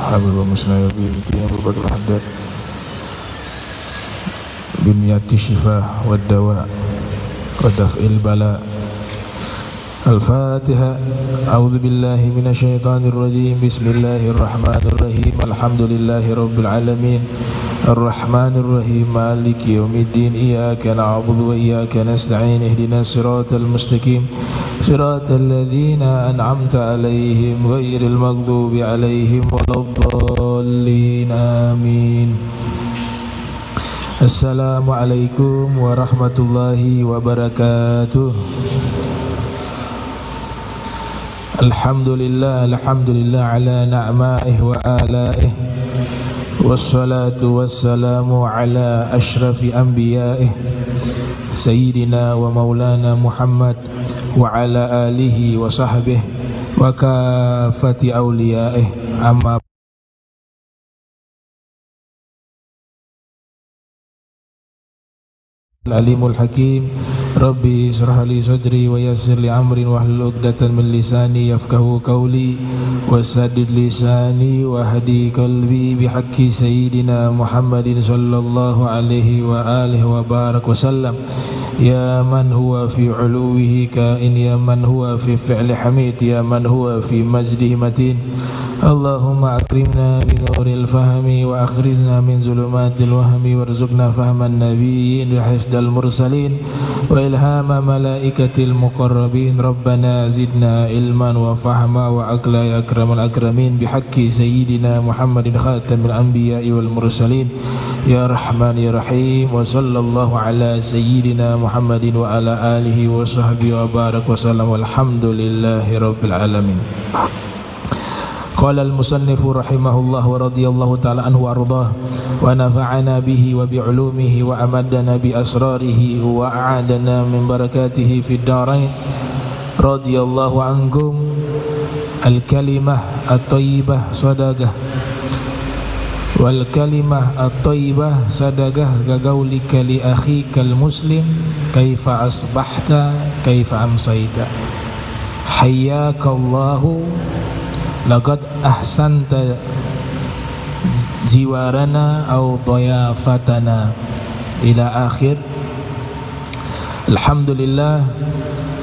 حبيب مسنا بيتي أبو الحداد بنيات الشفاء والدواء ودفع البلاء. الفاتحة. أعوذ بالله من الشيطان الرجيم. بسم الله الرحمن الرحيم. الحمد لله رب العالمين الرحمن الرحيم مالك يوم الدين. إياك نعبد وإياك نستعين. اهدنا الصراط المستقيم صراط الذين أنعمت عليهم غير المغضوب عليهم ولا الضالين. آمين. السلام عليكم ورحمة الله وبركاته. Alhamdulillah ala na'maihi wa alaihi, wassalatu wassalamu ala ashrafi anbiyaih Sayyidina wa maulana Muhammad wa ala alihi wa sahbihi wa kafati awliyaih. Amma Al-Alimul Hakim. Rabbi israh li sadri wa yassir li amri wahlul 'uqdatam min lisani yafqahu qawli wasaddid lisani wa hadi qalbi bihaqqi sayyidina Muhammadin sallallahu alaihi wa alihi wa barak wa sallam. Ya man huwa fi 'uluwihi kain, ya man huwa fi fi'li hamid, ya man huwa fi majdihi matin. Allahumma akrimna bi nuril fahmi wa akhrijna min zulumatil wahmi warzuqna fahman nabiyyin wa hifdzal mursalin wa ilhama malaikatil muqarrabin. Rabbana zidna ilman wa fahma wa aqla ya akramal akramin bihaqqi sayyidina Muhammadin khatamil anbiya'i wal mursalin. Ya Rahman ya Rahim. Wa sallallahu ala sayyidina Muhammadin wa ala alihi wa sahbihi wa barak wa sallam. Walhamdulillahi rabbil alamin. Qala al-musannifu rahimahullah wa radiyallahu ta'ala anhu wa ardah wa nafa'ana bihi wa bi'ulumihi wa amaddana bi asrarihi wa a'adana min barakatihi fid darain. Radiyallahu ankum. Al-kalimah at-tayyibah sadaqah wal kalimah at-tayyibah sadaqah gagaulika li akhikal muslim kaifa asbahta kaifa amsayta hayyakallahu laqad ahsanta jiwarana au dhayafatana ila akhir. Alhamdulillah,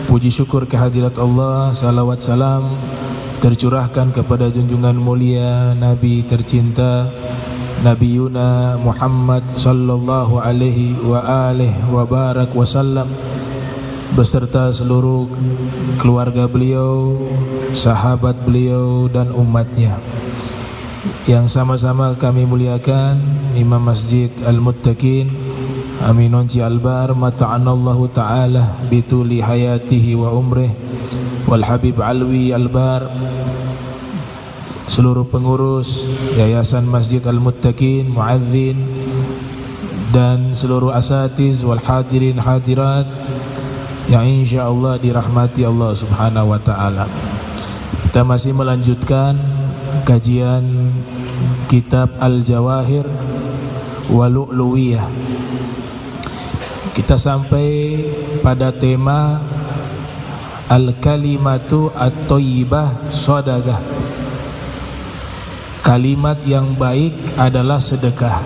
puji syukur kehadirat Allah, salawat salam tercurahkan kepada junjungan mulia Nabi tercinta Nabi Yuna Muhammad sallallahu alaihi wa alihi wa barak wasallam beserta seluruh keluarga beliau, sahabat beliau dan umatnya yang sama-sama kami muliakan. Imam Masjid Al-Muttaqin Aminonci Albar mata'anallahu ta'ala bituli hayatihi wa umrih, wal Habib Alwi Albar, seluruh pengurus Yayasan Masjid Al-Muttaqin, muadzin dan seluruh asatiz wal hadirin hadirat yang insyaallah dirahmati Allah subhanahu wa ta'ala. Kita masih melanjutkan kajian kitab Al-Jawahir wa Lu'lu'iyah. Kita sampai pada tema Al-Kalimatu At-Tayyibah Shadaqah. Kalimat yang baik adalah sedekah.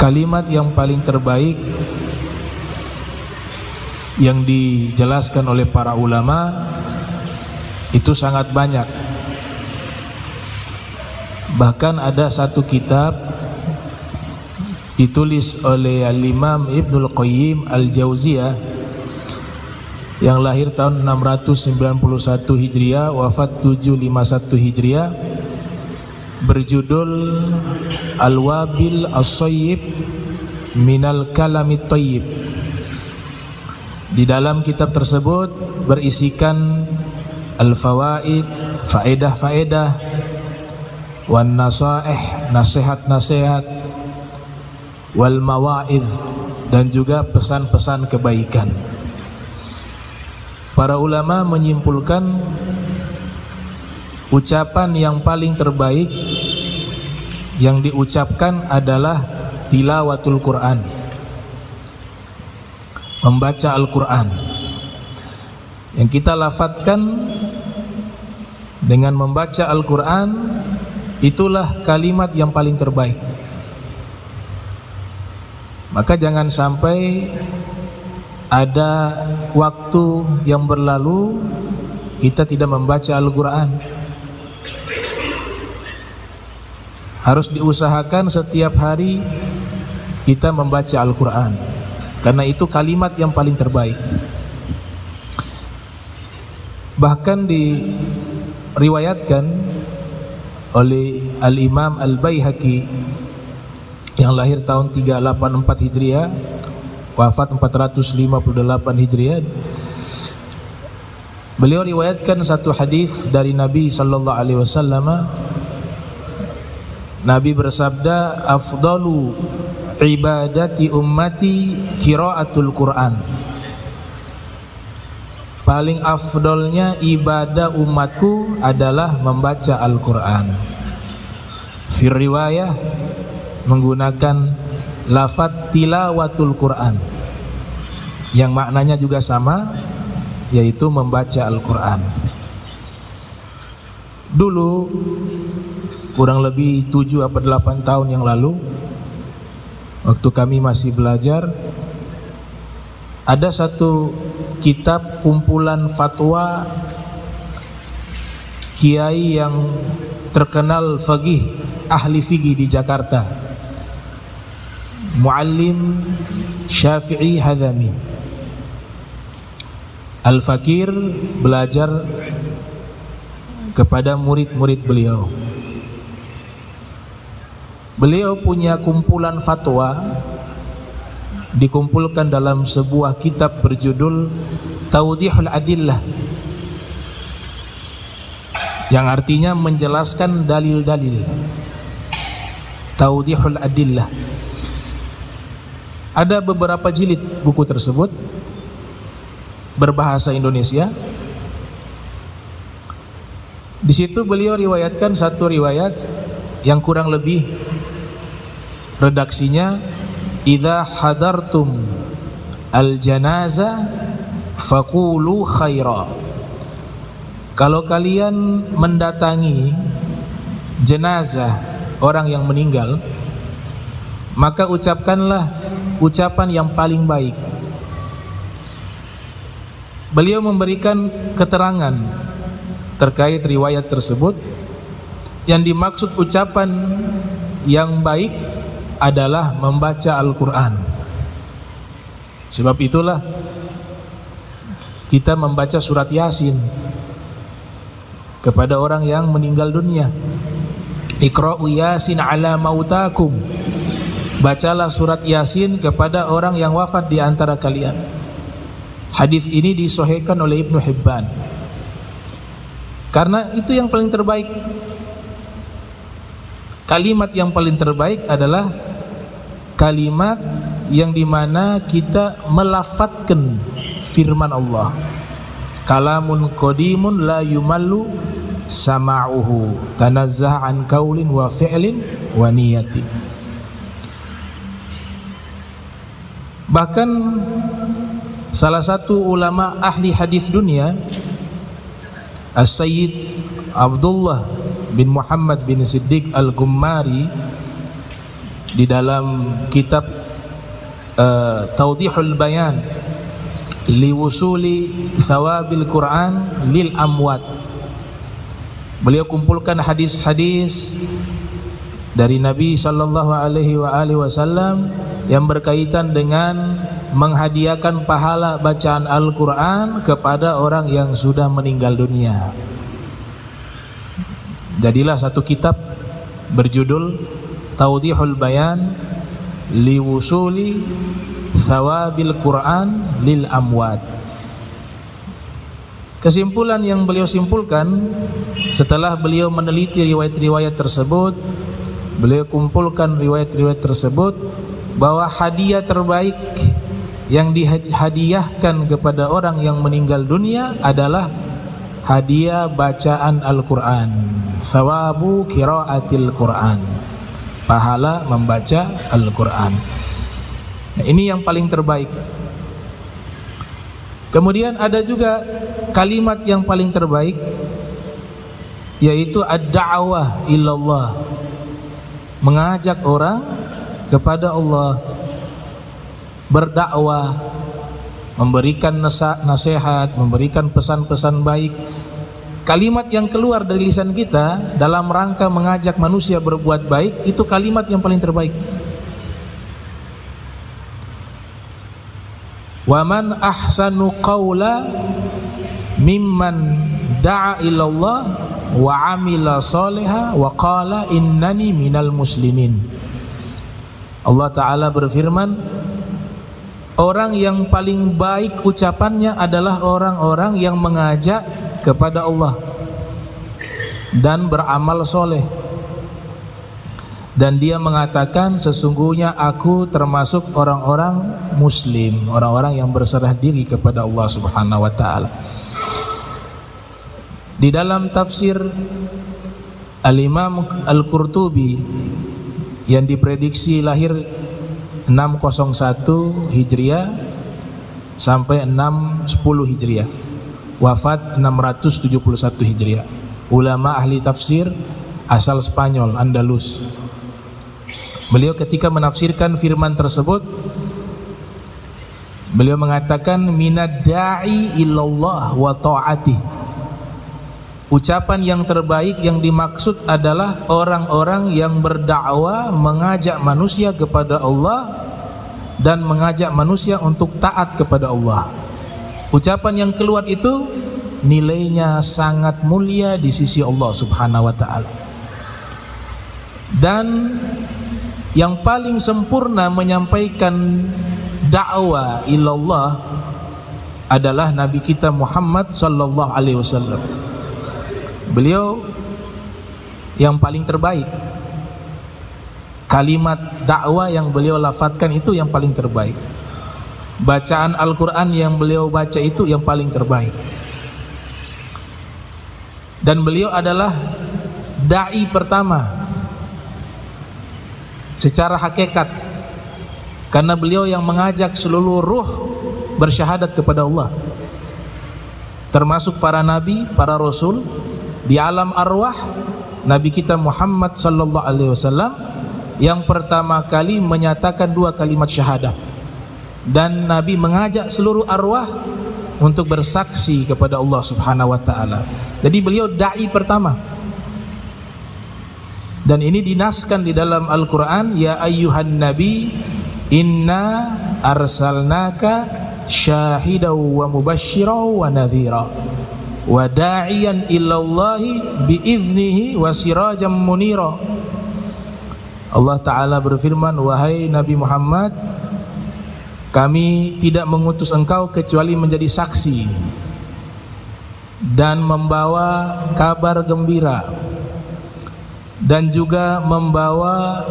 Kalimat yang paling terbaik yang dijelaskan oleh para ulama itu sangat banyak. Bahkan ada satu kitab ditulis oleh Al-Imam Ibnul Qayyim Al-Jauziyah yang lahir tahun 691 Hijriah, wafat 751 Hijriah, berjudul Al-Wabil As-Sayyib Minal Kalamit Tayyib. Di dalam kitab tersebut berisikan al-fawaid, faedah-faedah, wan nasaih, nasihat-nasihat, wal mawa'idh, dan juga pesan-pesan kebaikan. Para ulama menyimpulkan ucapan yang paling terbaik yang diucapkan adalah tilawatul Quran, membaca Al-Quran. Yang kita lafadzkan Dengan membaca Al-Quran, itulah kalimat yang paling terbaik. Maka jangan sampai ada waktu yang berlalu kita tidak membaca Al-Quran. Harus diusahakan setiap hari kita membaca Al-Quran, karena itu kalimat yang paling terbaik. Bahkan diriwayatkan oleh Al-Imam Al-Baihaqi yang lahir tahun 384 Hijriah, wafat 458 Hijriah. Beliau riwayatkan satu hadis dari Nabi sallallahu alaihi wasallam. Nabi bersabda, "Afdalu ibadati ummati qiraatul Qur'an." Paling afdolnya ibadah umatku adalah membaca Al-Quran. Fir riwayah menggunakan lafaz tilawatul Quran yang maknanya juga sama, yaitu membaca Al-Quran. Dulu kurang lebih 7 atau 8 tahun yang lalu, waktu kami masih belajar, ada satu kitab kumpulan fatwa kiai yang terkenal faqih, ahli fikih di Jakarta, Muallim Syafi'i Hadzami. Al-Fakir belajar kepada murid-murid beliau. Beliau punya kumpulan fatwa, dikumpulkan dalam sebuah kitab berjudul Tawdihul Adillah, yang artinya menjelaskan dalil-dalil. Tawdihul Adillah. Ada beberapa jilid buku tersebut berbahasa Indonesia. Di situ beliau riwayatkan satu riwayat yang kurang lebih redaksinya, "Idza hadartum al-janazah faqulu khaira." Kalau kalian mendatangi jenazah orang yang meninggal, maka ucapkanlah ucapan yang paling baik. Beliau memberikan keterangan terkait riwayat tersebut. Yang dimaksud ucapan yang baik adalah membaca Al-Quran. Sebab itulah kita membaca surat Yasin kepada orang yang meninggal dunia. Iqra'u Yasin ala mautakum. Bacalah surat Yasin kepada orang yang wafat di antara kalian. Hadis ini disahihkan oleh Ibnu Hibban. Karena itu yang paling terbaik. Kalimat yang paling terbaik adalah kalimat yang dimana kita melafadzkan firman Allah. Kalamun qadimun la yumallu sama'uhu, tanazzah an qaulin wa fi'lin wa niyatin. Bahkan salah satu ulama ahli hadis dunia, As-Sayyid Abdullah bin Muhammad bin Siddiq Al-Gummari, di dalam kitab Tawdihul Bayan liwusuli thawabil Quran lil amwat, beliau kumpulkan hadis-hadis dari Nabi sallallahu alaihi wasallam yang berkaitan dengan menghadiahkan pahala bacaan Al-Quran kepada orang yang sudah meninggal dunia. Jadilah satu kitab berjudul Tawdihul Bayan liwusuli thawabil Quran lil amwat. Kesimpulan yang beliau simpulkan setelah beliau meneliti riwayat-riwayat tersebut, beliau kumpulkan riwayat-riwayat tersebut, bahwa hadiah terbaik yang dihadiahkan kepada orang yang meninggal dunia adalah hadiah bacaan Al-Quran, thawabu qiraatil Quran, pahala membaca Al-Quran. Nah, ini yang paling terbaik. Kemudian ada juga kalimat yang paling terbaik yaitu ad-da'wah ilallah, mengajak orang kepada Allah, berdakwah, memberikan nasihat, memberikan pesan-pesan baik. Kalimat yang keluar dari lisan kita dalam rangka mengajak manusia berbuat baik, itu kalimat yang paling terbaik. Wa man ahsanu qawla mimman da'a ilallah wa amila shaliha wa qala innani minal muslimin. Allah Ta'ala berfirman, orang yang paling baik ucapannya adalah orang-orang yang mengajak kepada Allah dan beramal soleh, dan dia mengatakan sesungguhnya aku termasuk orang-orang muslim, orang-orang yang berserah diri kepada Allah Subhanahu wa Ta'ala. Di dalam tafsir Al-Imam Al-Qurtubi yang diprediksi lahir 601 Hijriah sampai 610 Hijriah, wafat 671 Hijriah. Ulama ahli tafsir asal Spanyol, Andalus. Beliau ketika menafsirkan firman tersebut, beliau mengatakan minad da'i ilallah wa ta'ati. Ucapan yang terbaik yang dimaksud adalah orang-orang yang berdakwah, mengajak manusia kepada Allah dan mengajak manusia untuk taat kepada Allah. Ucapan yang keluar itu nilainya sangat mulia di sisi Allah Subhanahu wa Ta'ala. Dan yang paling sempurna menyampaikan dakwah ilallah adalah Nabi kita Muhammad sallallahu alaihi wasallam. Beliau yang paling terbaik. Kalimat dakwah yang beliau lafadzkan itu yang paling terbaik. Bacaan Al-Quran yang beliau baca itu yang paling terbaik. Dan beliau adalah da'i pertama secara hakikat, karena beliau yang mengajak seluruh ruh bersyahadat kepada Allah, termasuk para nabi, para rasul. Di alam arwah, Nabi kita Muhammad sallallahu alaihi wasallam yang pertama kali menyatakan 2 kalimat syahadat, dan Nabi mengajak seluruh arwah untuk bersaksi kepada Allah Subhanahu wa Ta'ala. Jadi beliau dai pertama, dan ini dinaskan di dalam Al-Quran, ya ayyuhan nabi inna arsalnaka syahidaw wa mubashshiraw wa nadhira wa da'iyan ilallahi biiznihi wa sirajam munira. Allah Ta'ala berfirman, wahai Nabi Muhammad, kami tidak mengutus engkau kecuali menjadi saksi dan membawa kabar gembira, dan juga membawa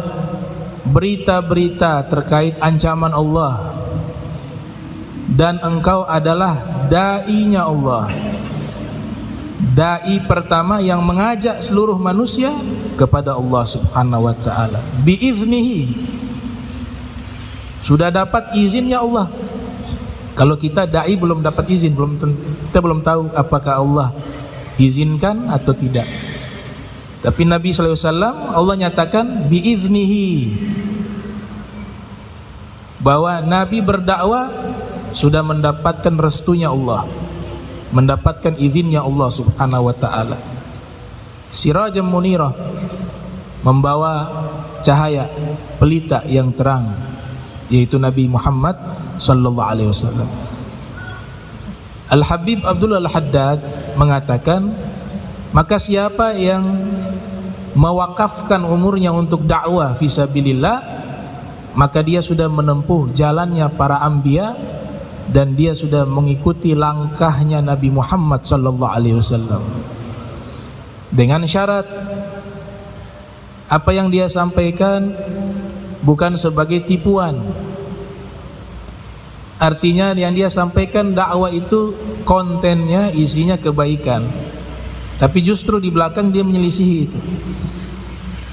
berita-berita terkait ancaman Allah, dan engkau adalah da'inya Allah, da'i pertama yang mengajak seluruh manusia kepada Allah Subhanahu wa Ta'ala biiznihi. Sudah dapat izinnya Allah. Kalau kita da'i belum dapat izin, kita belum tahu apakah Allah izinkan atau tidak. Tapi Nabi sallallahu alaihi wasallam Allah nyatakan biiznihi, bahwa Nabi berdakwah sudah mendapatkan restunya Allah, mendapatkan izinnya Allah Subhanahu wa Ta'ala. Sirajam munirah, membawa cahaya pelita yang terang, yaitu Nabi Muhammad sallallahu alaihi wasallam. Al-Habib Abdullah Al-Haddad mengatakan, maka siapa yang mewakafkan umurnya untuk dakwah fisabilillah, maka dia sudah menempuh jalannya para anbiya, dan dia sudah mengikuti langkahnya Nabi Muhammad sallallahu alaihi wasallam. Dengan syarat apa yang dia sampaikan bukan sebagai tipuan. Artinya yang dia sampaikan dakwah itu kontennya, isinya kebaikan, tapi justru di belakang dia menyelisihi itu.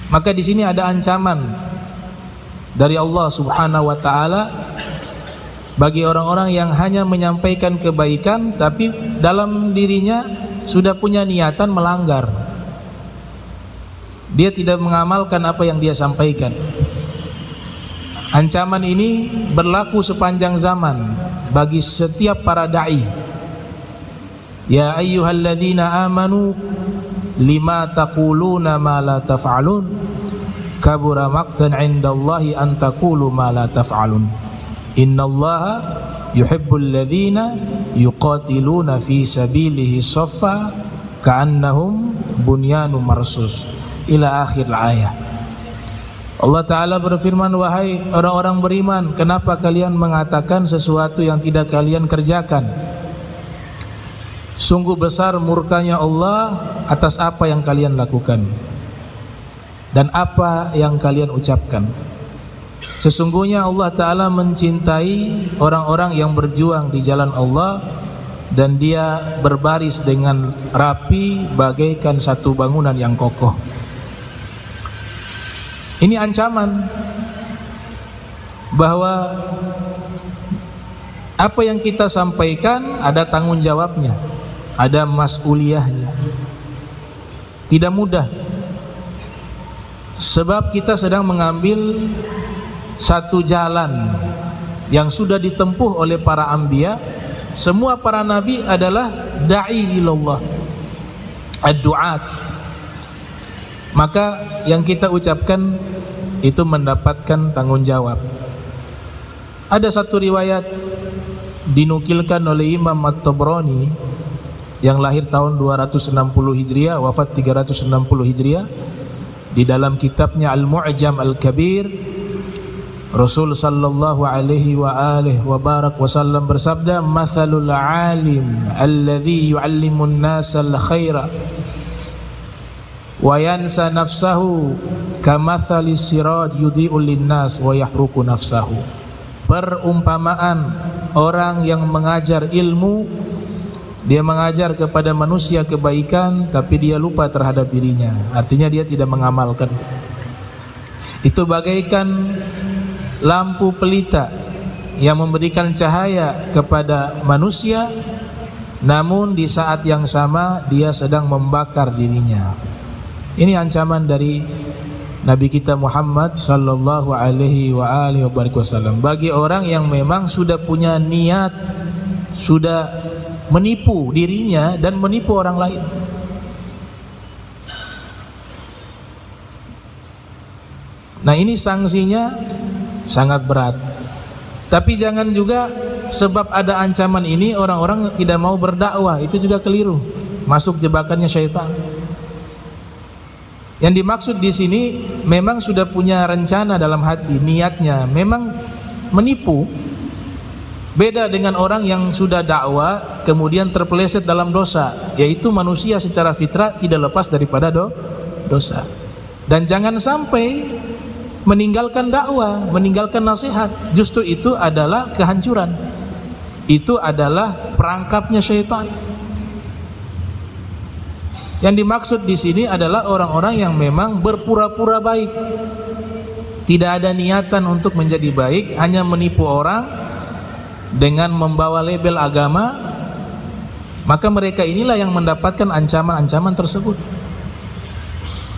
Maka di sini ada ancaman dari Allah Subhanahu wa Ta'ala bagi orang-orang yang hanya menyampaikan kebaikan tapi dalam dirinya sudah punya niatan melanggar. dia tidak mengamalkan apa yang dia sampaikan. Ancaman ini berlaku sepanjang zaman bagi setiap para da'i. Ya ayyuhalladzina amanu lima taquluna ma la taf'alun kabura maqtan 'indallahi an taqulu ma la taf'alun innallaha yuhibbul ladzina yuqatiluna fi sabilihi shaffa ka'annahum bunyanun marsus ila akhir ayat. Allah Ta'ala berfirman, wahai orang-orang beriman, kenapa kalian mengatakan sesuatu yang tidak kalian kerjakan? Sungguh besar murkanya Allah atas apa yang kalian lakukan dan apa yang kalian ucapkan. Sesungguhnya Allah Ta'ala mencintai orang-orang yang berjuang di jalan Allah dan dia berbaris dengan rapi bagaikan satu bangunan yang kokoh. Ini ancaman bahwa apa yang kita sampaikan ada tanggung jawabnya, ada mas'uliyahnya. Tidak mudah, sebab kita sedang mengambil satu jalan yang sudah ditempuh oleh para anbiya. Semua para nabi adalah da'i ilallah, ad-du'at. Maka yang kita ucapkan itu mendapatkan tanggung jawab. Ada satu riwayat dinukilkan oleh Imam At-Tabrani yang lahir tahun 260 Hijriah, wafat 360 Hijriah. Di dalam kitabnya Al-Mu'jam Al-Kabir, Rasul sallallahu alaihi wa alihi wa barak wasallam bersabda, "Mathalul 'alim alladhi yu'allimun nasa al-khaira wa yansa nafsahu kamathali siraj yudhi'u lin-nas wa yahruqu nafsahu." Perumpamaan orang yang mengajar ilmu, dia mengajar kepada manusia kebaikan tapi dia lupa terhadap dirinya, artinya dia tidak mengamalkan. Itu bagaikan lampu pelita yang memberikan cahaya kepada manusia, namun di saat yang sama dia sedang membakar dirinya. Ini ancaman dari Nabi kita Muhammad sallallahu alaihi wa alihi wasallam bagi orang yang memang sudah punya niat, sudah menipu dirinya dan menipu orang lain. Nah, ini sanksinya sangat berat. Tapi jangan juga sebab ada ancaman ini orang-orang tidak mau berdakwah, itu juga keliru, masuk jebakannya syaitan. Yang dimaksud di sini memang sudah punya rencana dalam hati, niatnya memang menipu. Beda dengan orang yang sudah dakwah kemudian terpeleset dalam dosa, yaitu manusia secara fitrah tidak lepas daripada dosa. Dan jangan sampai meninggalkan dakwah, meninggalkan nasihat, justru itu adalah kehancuran. Itu adalah perangkapnya syaitan. Yang dimaksud di sini adalah orang-orang yang memang berpura-pura baik, tidak ada niatan untuk menjadi baik, hanya menipu orang dengan membawa label agama. Maka mereka inilah yang mendapatkan ancaman-ancaman tersebut.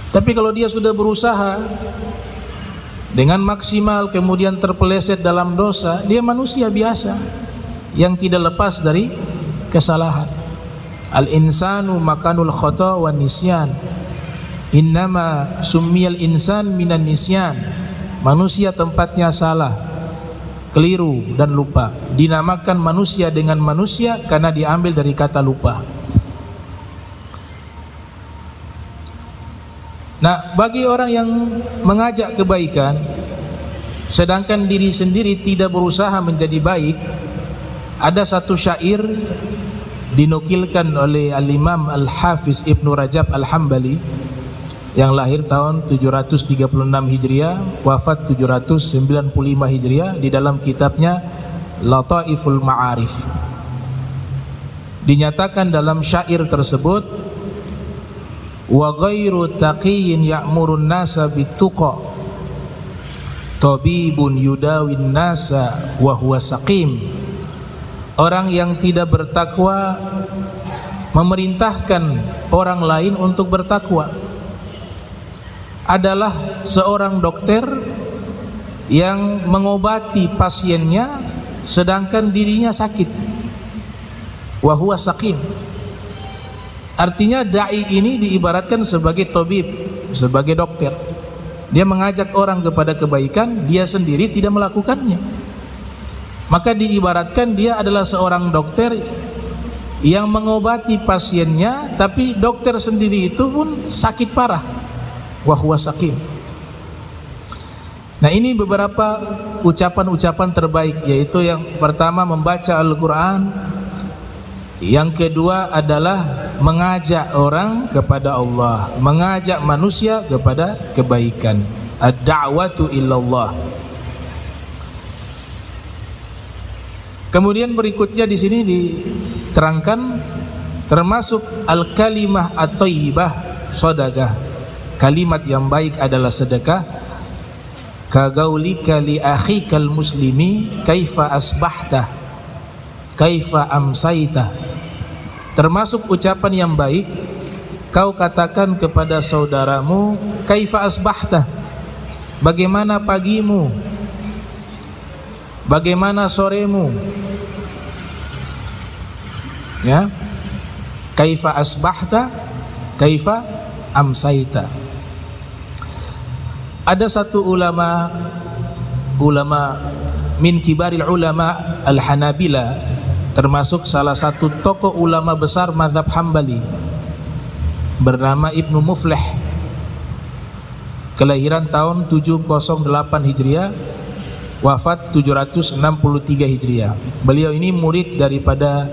Tapi kalau dia sudah berusaha dengan maksimal kemudian terpeleset dalam dosa, dia manusia biasa yang tidak lepas dari kesalahan. Al-insanu makanul khata' wa nisyan. Innama summiyal insan minan nisyan. Manusia tempatnya salah, keliru dan lupa. Dinamakan manusia dengan manusia karena diambil dari kata lupa. Nah, bagi orang yang mengajak kebaikan sedangkan diri sendiri tidak berusaha menjadi baik, ada satu syair dinukilkan oleh Al-Imam Al-Hafiz Ibnu Rajab Al-Hambali yang lahir tahun 736 Hijriah, wafat 795 Hijriah, di dalam kitabnya Lataiful Ma'arif. Dinyatakan dalam syair tersebut, wa ghairu taqiyyin ya'murun nasa bituqa tabibun yudawin nasa wa huwa saqim. Orang yang tidak bertakwa memerintahkan orang lain untuk bertakwa. adalah seorang dokter yang mengobati pasiennya sedangkan dirinya sakit. Wa huwa saqim. Artinya dai ini diibaratkan sebagai tabib, sebagai dokter. Dia mengajak orang kepada kebaikan, dia sendiri tidak melakukannya. Maka diibaratkan dia adalah seorang dokter yang mengobati pasiennya, tapi dokter sendiri itu pun sakit parah. Wa huwa saqim. Nah, ini beberapa ucapan-ucapan terbaik, yaitu yang pertama membaca Al-Quran, yang kedua adalah mengajak orang kepada Allah, mengajak manusia kepada kebaikan. Ad-da'watu illallah. Kemudian berikutnya di sini diterangkan termasuk al-kalimah at-thayyibah shadaqah. Kalimat yang baik adalah sedekah. Kagaulika li akhikal muslimi kaifa asbahta kaifa amsaita. Termasuk ucapan yang baik, kau katakan kepada saudaramu, kaifa asbahta, bagaimana pagimu, bagaimana soremu, ya, kaifa asbahta kaifa amsaita. Ada satu ulama min kibaril ulama al-Hanabila, termasuk salah satu tokoh ulama besar mazhab Hambali, bernama Ibnu Muflih, kelahiran tahun 708 Hijriah, wafat 763 Hijriah. Beliau ini murid daripada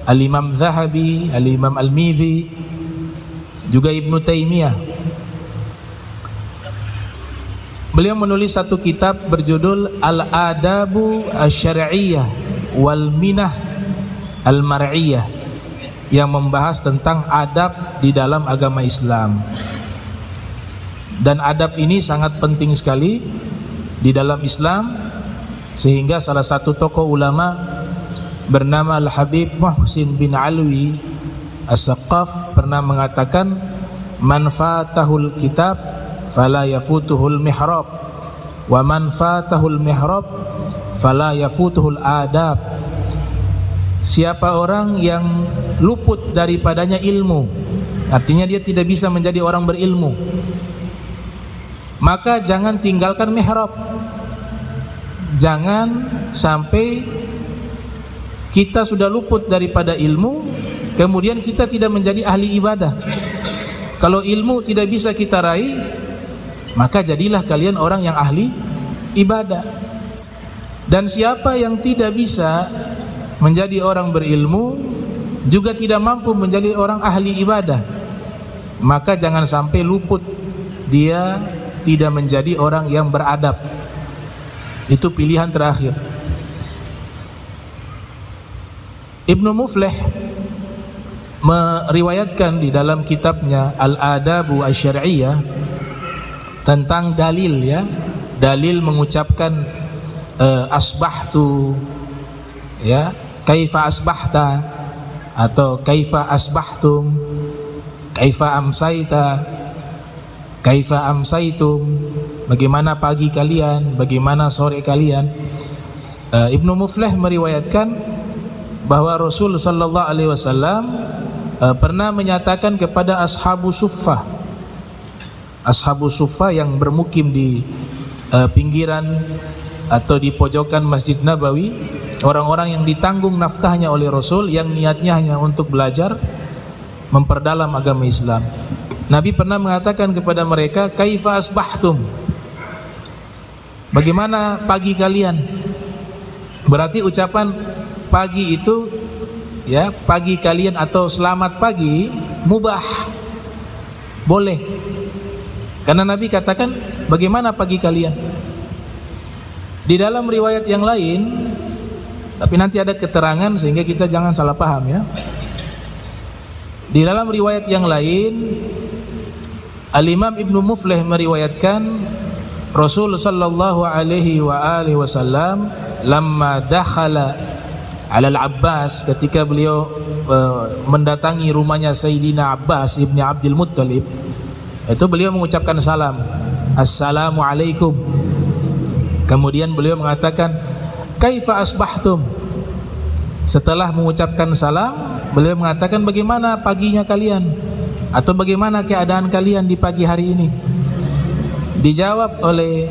Al-Imam Zahabi, Al-Imam Al-Mizzi, juga Ibnu Taimiyah. Beliau menulis satu kitab berjudul Al-Adabu Asy-Syar'iyyah wal Minah Al-Mar'iyah, yang membahas tentang adab di dalam agama Islam. Dan adab ini sangat penting sekali di dalam Islam, sehingga salah satu tokoh ulama bernama Al-Habib Muhsin bin Alwi As-Saqqaf pernah mengatakan, man fatahul kitab fala yafutuhul mihrab, wa man fatahul mihrab fala yafutuhul adab. Siapa orang yang luput daripadanya ilmu, artinya dia tidak bisa menjadi orang berilmu, maka jangan tinggalkan mihrab. Jangan sampai kita sudah luput daripada ilmu, kemudian kita tidak menjadi ahli ibadah. Kalau ilmu tidak bisa kita raih, maka jadilah kalian orang yang ahli ibadah. Dan siapa yang tidak bisa menjadi orang berilmu, juga tidak mampu menjadi orang ahli ibadah, maka jangan sampai luput, dia tidak menjadi orang yang beradab. Itu pilihan terakhir. Ibnu Muflih meriwayatkan di dalam kitabnya Al-Adabu Asy-Syar'iyyah tentang dalil, ya, dalil mengucapkan asbahtu, ya, kaifa asbahta, atau kaifa asbahtum, kaifa amsaita, kaifa amsaitum, bagaimana pagi kalian, bagaimana sore kalian. Ibnu Muflih meriwayatkan bahwa Rasul sallallahu alaihi wasallam pernah menyatakan kepada ashabu suffah, ashabu suffah yang bermukim di pinggiran atau di pojokan Masjid Nabawi, orang-orang yang ditanggung nafkahnya oleh Rasul, yang niatnya hanya untuk belajar memperdalam agama Islam. Nabi pernah mengatakan kepada mereka, kaifa asbahtum, bagaimana pagi kalian. Berarti ucapan pagi itu, ya, pagi kalian atau selamat pagi mubah, boleh. Karena Nabi katakan, bagaimana pagi kalian. Di dalam riwayat yang lain, tapi nanti ada keterangan sehingga kita jangan salah paham, ya. Di dalam riwayat yang lain, Al-Imam Ibnu Muflih meriwayatkan Rasul sallallahu alaihi wasallam lamma dakhala ala al-Abbas, ketika beliau mendatangi rumahnya Sayyidina Abbas ibni Abdul Muttalib, Itu beliau mengucapkan salam, Assalamualaikum. Kemudian beliau mengatakan, Kaifa asbahtum? Setelah mengucapkan salam, beliau mengatakan, bagaimana paginya kalian? Atau bagaimana keadaan kalian di pagi hari ini? Dijawab oleh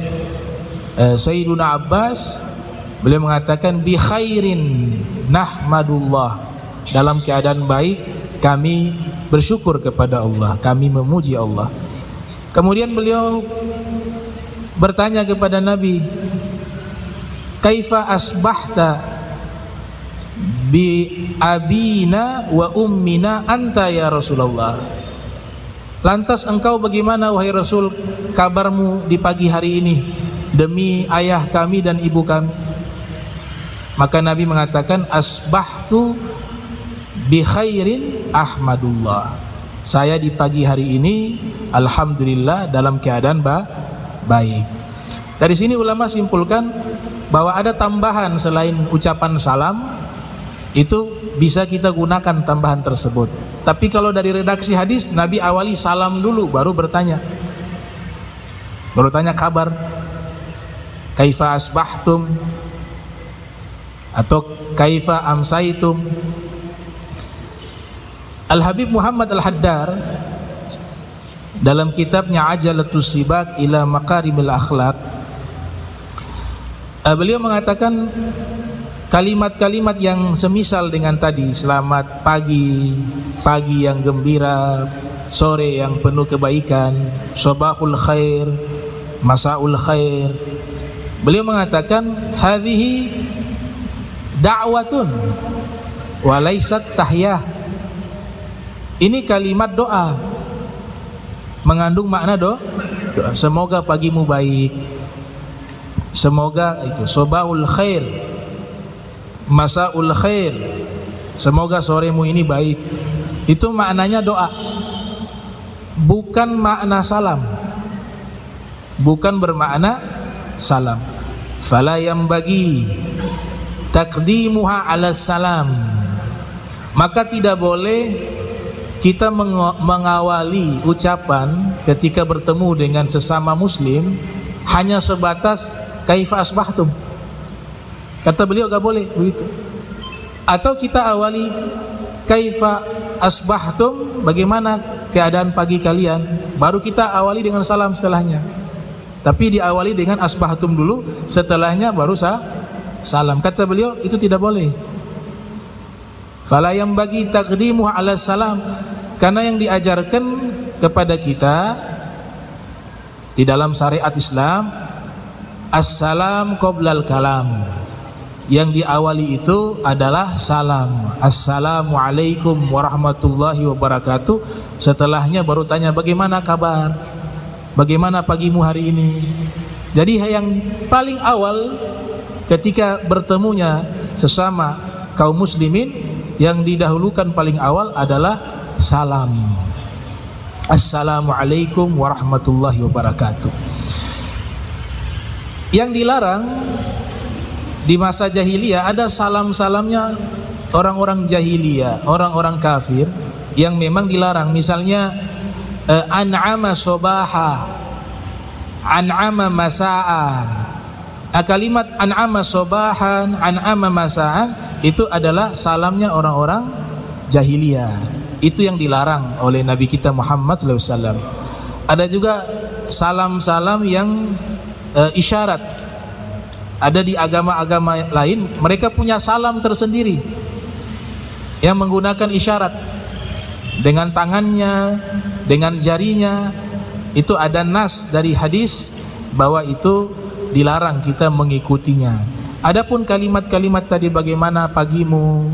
Sayyiduna Abbas, beliau mengatakan, bi khairin nahmadullah. Dalam keadaan baik, kami bersyukur kepada Allah, kami memuji Allah. Kemudian beliau bertanya kepada Nabi, Kaifa asbahta bi abina wa ummina anta ya Rasulullah? Lantas engkau bagaimana wahai Rasul kabarmu di pagi hari ini demi ayah kami dan ibu kami? Maka Nabi mengatakan, asbahtu bi khairin ahmadullah. Saya di pagi hari ini alhamdulillah dalam keadaan baik. Dari sini ulama simpulkan bahwa ada tambahan selain ucapan salam, itu bisa kita gunakan tambahan tersebut. Tapi kalau dari redaksi hadis, Nabi awali salam dulu baru bertanya. Baru tanya kabar. Kaifa asbahtum? Atau kaifa amsaitum? Al-Habib Muhammad Al-Haddar dalam kitabnya Ajalatus Sibak ila Makarimil Akhlaq, beliau mengatakan kalimat-kalimat yang semisal dengan tadi, selamat pagi, pagi yang gembira, sore yang penuh kebaikan, sabahul khair, masaul khair. Beliau mengatakan hadhihi da'watun wa laysat tahyah. Ini kalimat doa, mengandung makna doa. Semoga pagimu baik, semoga itu sabahul khair, masaul khair, semoga soremu ini baik. Itu maknanya doa, bukan makna salam, bukan bermakna salam. Fala yambagi taqdimuha ala salam. Maka tidak boleh kita mengawali ucapan ketika bertemu dengan sesama muslim hanya sebatas kaifa asbahtum. Kata beliau gak boleh begitu. Atau kita awali kaifa asbahtum, bagaimana keadaan pagi kalian, baru kita awali dengan salam setelahnya. Tapi diawali dengan asbahtum dulu, setelahnya baru salam. Kata beliau itu tidak boleh. Fala yang bagi taqdimu ala salam, karena yang diajarkan kepada kita di dalam syariat Islam, assalam qoblal kalam. Yang diawali itu adalah salam, assalamualaikum warahmatullahi wabarakatuh. Setelahnya baru tanya bagaimana kabar, bagaimana pagimu hari ini. Jadi yang paling awal ketika bertemunya sesama kaum muslimin, yang didahulukan paling awal adalah salam, assalamualaikum warahmatullahi wabarakatuh. Yang dilarang di masa jahiliyah, ada salam-salamnya orang-orang jahiliyah, orang-orang kafir yang memang dilarang. Misalnya an'ama sobaha, an'ama masa'an. Kalimat an'ama sobahan, an'ama masa'an itu adalah salamnya orang-orang jahiliyah. Itu yang dilarang oleh Nabi kita Muhammad SAW. Ada juga salam-salam yang isyarat. Ada di agama-agama lain, mereka punya salam tersendiri yang menggunakan isyarat dengan tangannya, dengan jarinya. Itu ada nas dari hadis bahwa itu dilarang kita mengikutinya. Adapun kalimat-kalimat tadi, bagaimana pagimu,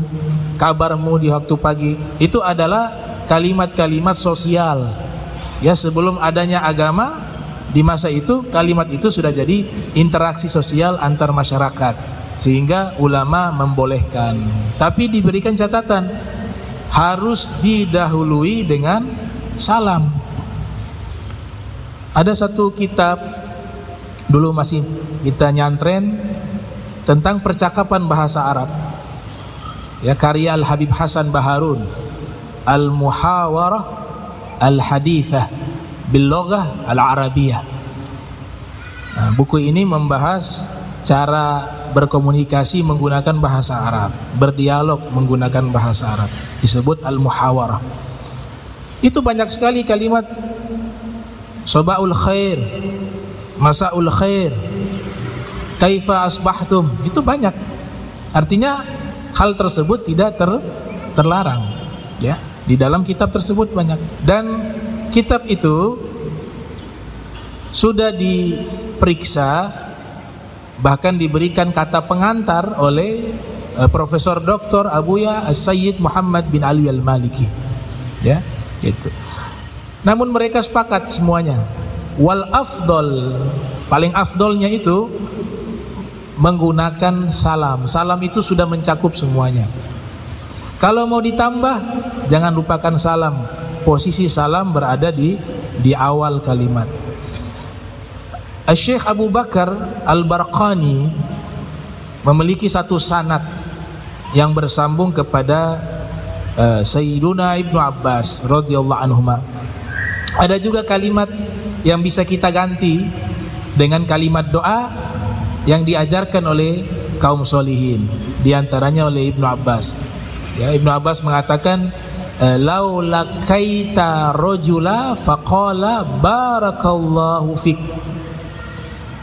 kabarmu di waktu pagi, itu adalah kalimat-kalimat sosial. Ya, sebelum adanya agama, di masa itu kalimat itu sudah jadi interaksi sosial antar masyarakat, sehingga ulama membolehkan. Tapi diberikan catatan, harus didahului dengan salam. Ada satu kitab dulu masih kita nyantren tentang percakapan bahasa Arab, ya, karya Al-Habib Hasan Baharun, Al-Muhawarah Al-Hadithah bil Lughah al-Arabiyyah. Nah, buku ini membahas cara berkomunikasi menggunakan bahasa Arab, berdialog menggunakan bahasa Arab, disebut al-muhawarah. Itu banyak sekali kalimat, Sabaul khair, Masaul khair, Kaifa asbahtum, itu banyak. Artinya hal tersebut tidak terlarang, ya. Di dalam kitab tersebut banyak, dan kitab itu sudah diperiksa, bahkan diberikan kata pengantar oleh Profesor Dr. Abuya As-Sayyid Muhammad bin Ali Al-Maliki, ya, gitu. Namun mereka sepakat semuanya, wal afdol, paling afdolnya itu menggunakan salam. Salam itu sudah mencakup semuanya. Kalau mau ditambah, jangan lupakan salam. Posisi salam berada di awal kalimat. Syekh Abu Bakar Al-Barqani memiliki satu sanad yang bersambung kepada Sayyiduna Ibnu Abbas radhiyallahu anhuma. Ada juga kalimat yang bisa kita ganti dengan kalimat doa yang diajarkan oleh kaum solihin, di antaranya oleh Ibnu Abbas. Ya, Ibnu Abbas mengatakan, lau lakaita rajula faqala barakallahu fik.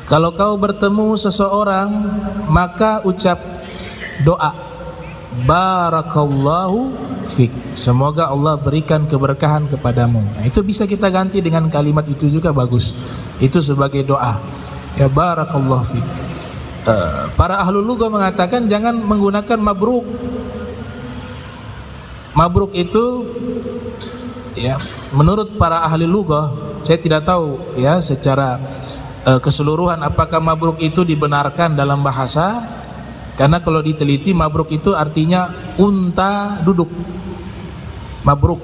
Kalau kau bertemu seseorang, maka ucap doa barakallahu fik, semoga Allah berikan keberkahan kepadamu. Nah, itu bisa kita ganti dengan kalimat itu juga bagus. Itu sebagai doa. Ya, barakallahu fik. Para ahlul lughah mengatakan jangan menggunakan mabruk. Mabruk itu, ya, menurut para ahli lughah, saya tidak tahu ya secara keseluruhan apakah mabruk itu dibenarkan dalam bahasa, karena kalau diteliti mabruk itu artinya unta duduk. Mabruk.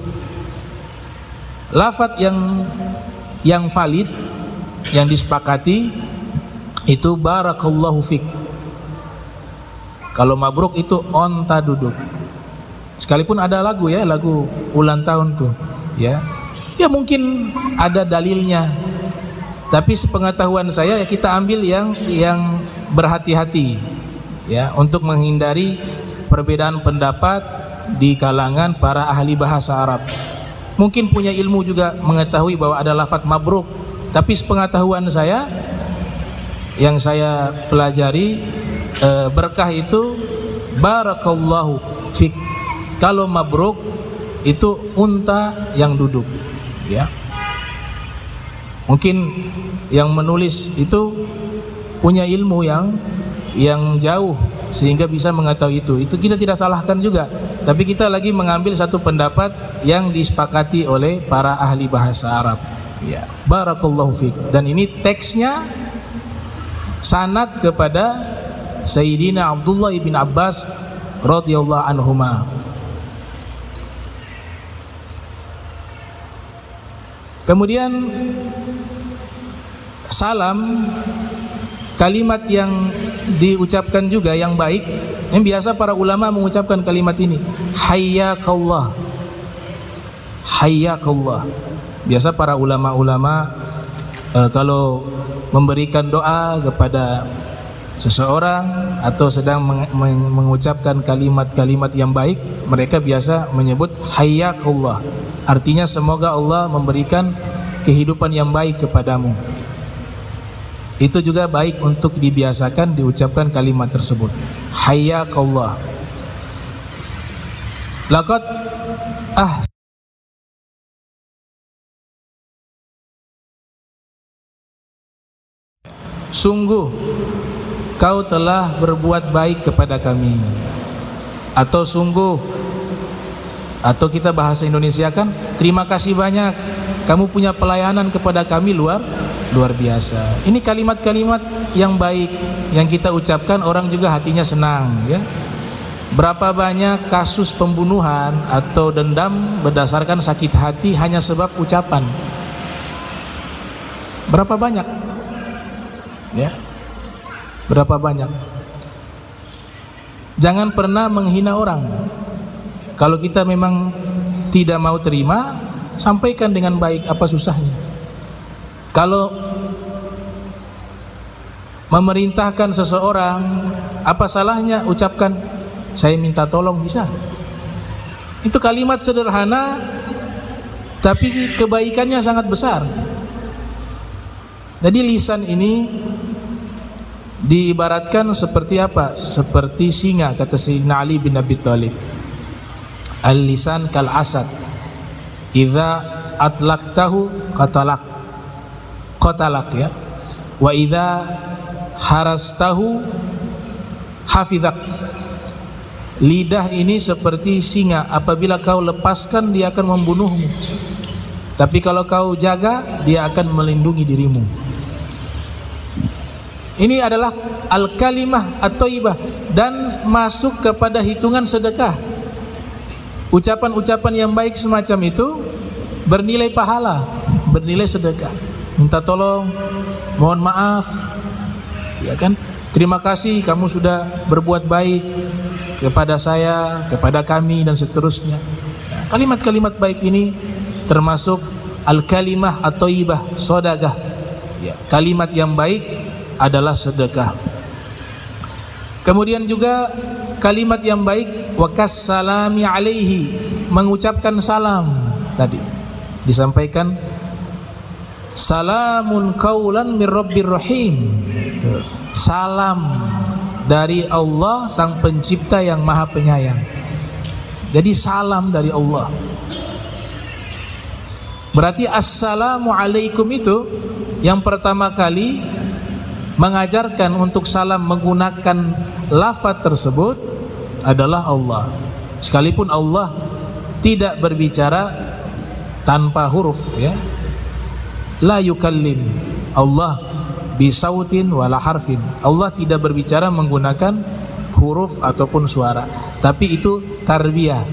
Lafadz yang valid, yang disepakati itu barakallahu fik. Kalau mabruk itu onta duduk. Sekalipun ada lagu, ya, lagu ulang tahun tuh, ya. Ya mungkin ada dalilnya. Tapi sepengetahuan saya, ya, kita ambil yang berhati-hati, ya, untuk menghindari perbedaan pendapat di kalangan para ahli bahasa Arab. Mungkin punya ilmu juga mengetahui bahwa ada lafadz mabruk, tapi sepengetahuan saya, yang saya pelajari, berkah itu barakallahu fik. Kalau mabruk itu unta yang duduk, ya. Mungkin yang menulis itu punya ilmu yang jauh sehingga bisa mengetahui itu. Itu kita tidak salahkan juga, tapi kita lagi mengambil satu pendapat yang disepakati oleh para ahli bahasa Arab, ya. Barakallahu fik. Dan ini teksnya sanad kepada Sayyidina Abdullah ibn Abbas radhiyallahu anhuma. Kemudian salam, kalimat yang diucapkan juga yang baik, yang biasa para ulama mengucapkan kalimat ini, hayyakallah. Hayyakallah. Biasa para ulama-ulama kalau memberikan doa kepada seseorang atau sedang mengucapkan kalimat-kalimat yang baik, mereka biasa menyebut hayyakallah. Artinya semoga Allah memberikan kehidupan yang baik kepadamu. Itu juga baik untuk dibiasakan diucapkan kalimat tersebut, hayyakallah. Laqad sungguh kau telah berbuat baik kepada kami, atau sungguh, atau kita bahasa Indonesia kan, terima kasih banyak, kamu punya pelayanan kepada kami luar biasa. Ini kalimat-kalimat yang baik yang kita ucapkan, orang juga hatinya senang, ya. Berapa banyak kasus pembunuhan atau dendam berdasarkan sakit hati hanya sebab ucapan? Berapa banyak? Ya. Berapa banyak? Jangan pernah menghina orang. Kalau kita memang tidak mau terima, sampaikan dengan baik, apa susahnya? Kalau memerintahkan seseorang, apa salahnya ucapkan saya minta tolong, bisa. Itu kalimat sederhana tapi kebaikannya sangat besar. Jadi lisan ini diibaratkan seperti apa? Seperti singa, kata Sayyidina Ali bin Abi Thalib. Al-lisan kal asad, idza atlaqtahu qatalak ya. Wa idza harastahu hafizak. Lidah ini seperti singa, apabila kau lepaskan dia akan membunuhmu, tapi kalau kau jaga dia akan melindungi dirimu. Ini adalah al-kalimah at-thayyibah dan masuk kepada hitungan sedekah. Ucapan-ucapan yang baik semacam itu bernilai pahala, bernilai sedekah. Minta tolong, mohon maaf, ya kan? Terima kasih kamu sudah berbuat baik kepada saya, kepada kami, dan seterusnya. Kalimat-kalimat baik ini termasuk al-kalimah at-thayyibah, sedekah. Ya, kalimat yang baik adalah sedekah. Kemudian juga kalimat yang baik wakassalami alaihi, mengucapkan salam. Tadi disampaikan salamun qaulan mir rabbir rahim. Salam dari Allah sang pencipta yang maha penyayang. Jadi salam dari Allah. Berarti assalamu alaikum itu yang pertama kali mengajarkan untuk salam menggunakan lafaz tersebut adalah Allah. Sekalipun Allah tidak berbicara tanpa huruf, ya. La yukallim Allah bisautin wala harfin. Allah tidak berbicara menggunakan huruf ataupun suara, tapi itu tarbiyah,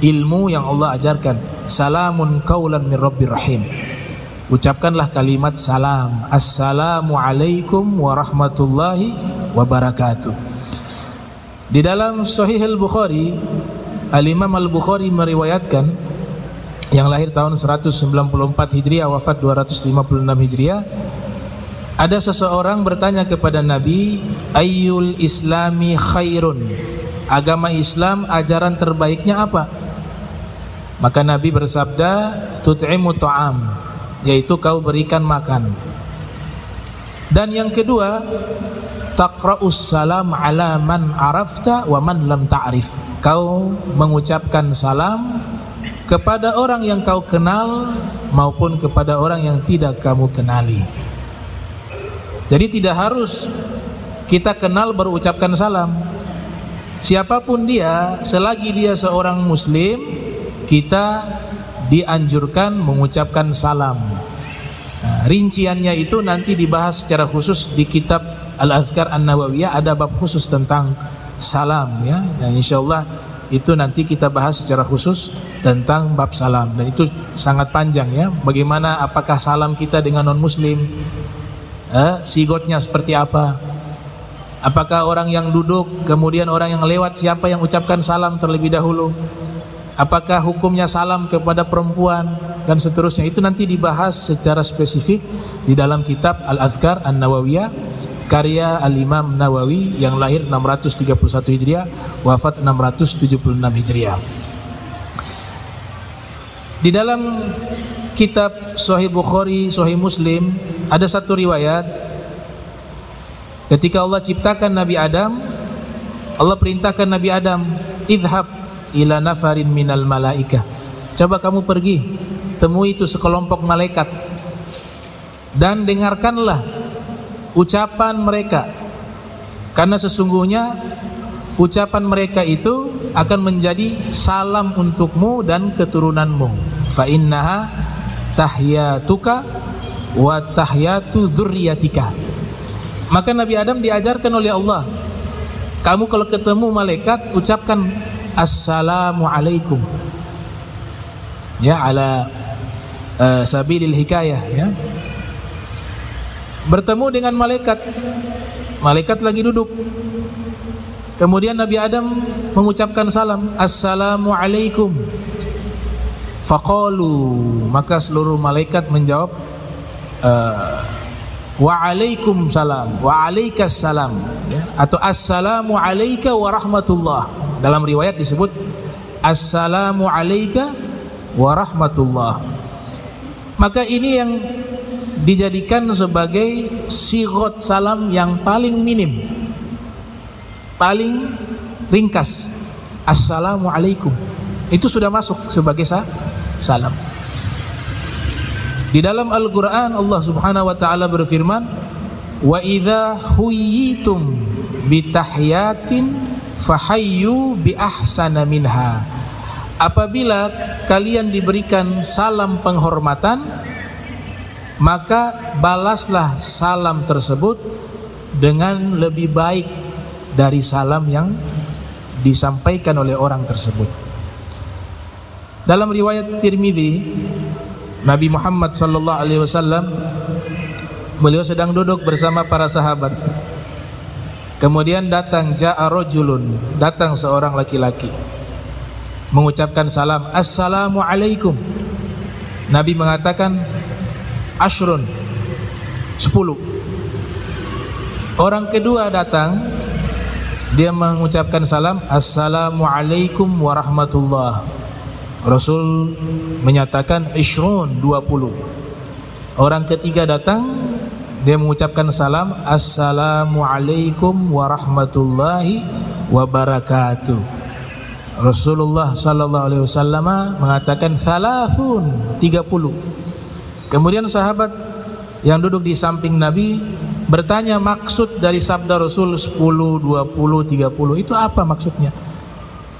ilmu yang Allah ajarkan. Salamun qaulan min rabbir rahim. Ucapkanlah kalimat salam. Assalamu alaikum warahmatullahi wabarakatuh. Di dalam Sahih Al-Bukhari, Al-Imam Al-Bukhari meriwayatkan, yang lahir tahun 194 Hijriah, wafat 256 Hijriah, ada seseorang bertanya kepada Nabi, ayyul islami khairun, agama Islam ajaran terbaiknya apa? Maka Nabi bersabda, tut'imu ta'am, yaitu kau berikan makan. Dan yang kedua, taqra'us salam ala man arafta wa man lam ta'rif, kau mengucapkan salam kepada orang yang kau kenal maupun kepada orang yang tidak kamu kenali. Jadi tidak harus kita kenal baru ucapkan salam. Siapapun dia, selagi dia seorang muslim, kita dianjurkan mengucapkan salam. Nah, rinciannya itu nanti dibahas secara khusus di kitab Al-Adhkar An-Nawawiyah, ada bab khusus tentang salam, ya. Dan insyaallah itu nanti kita bahas secara khusus tentang bab salam, dan itu sangat panjang, ya. Bagaimana, apakah salam kita dengan non muslim, sigotnya seperti apa? Apakah orang yang duduk kemudian orang yang lewat, siapa yang ucapkan salam terlebih dahulu? Apakah hukumnya salam kepada perempuan, dan seterusnya. Itu nanti dibahas secara spesifik di dalam kitab Al-Adhkar An-Nawawiyah karya Al-Imam Nawawi yang lahir 631 Hijriah, wafat 676 Hijriah. Di dalam kitab Sahih Bukhari, Sahih Muslim, ada satu riwayat ketika Allah ciptakan Nabi Adam, Allah perintahkan Nabi Adam, idhab ila nafarin minal malaikah, coba kamu pergi temui itu sekelompok malaikat dan dengarkanlah ucapan mereka, karena sesungguhnya ucapan mereka itu akan menjadi salam untukmu dan keturunanmu. Fa innaha tahyatuka wa tahyatu dzurriyyatika. Maka Nabi Adam diajarkan oleh Allah, kamu kalau ketemu malaikat ucapkan assalamu alaikum, ya, ala sabilil hikayah, ya. Bertemu dengan malaikat, malaikat lagi duduk, kemudian Nabi Adam mengucapkan salam, assalamu alaikum. Faqalu, maka seluruh malaikat menjawab Waalaikumsalam, waalaikumsalam, ya, atau assalamu alayka wa rahmatullah. Dalam riwayat disebut assalamu alayka wa rahmatullah. Maka ini yang dijadikan sebagai sigot salam yang paling minim, paling ringkas. Assalamu alaikum itu sudah masuk sebagai salam. Di dalam Al-Quran Allah subhanahu wa ta'ala berfirman, wa idha huyitum bitahyatin fahayyu bi ahsana minha. Apabila kalian diberikan salam penghormatan, maka balaslah salam tersebut dengan lebih baik dari salam yang disampaikan oleh orang tersebut. Dalam riwayat Tirmidzi, Nabi Muhammad sallallahu alaihi wasallam, beliau sedang duduk bersama para sahabat. Kemudian datang ja'a rajulun, datang seorang laki-laki mengucapkan salam, assalamu alaikum. Nabi mengatakan ashrun, 10. Orang kedua datang, dia mengucapkan salam, assalamu alaikum warahmatullah. Rasul menyatakan ishrun, 20. Orang ketiga datang, dia mengucapkan salam, assalamu alaikum warahmatullahi wabarakatuh. Rasulullah sallallahu alaihi wasallam mengatakan thalathun, 30. Kemudian sahabat yang duduk di samping Nabi bertanya maksud dari sabda Rasul 10, 20, 30 itu apa maksudnya?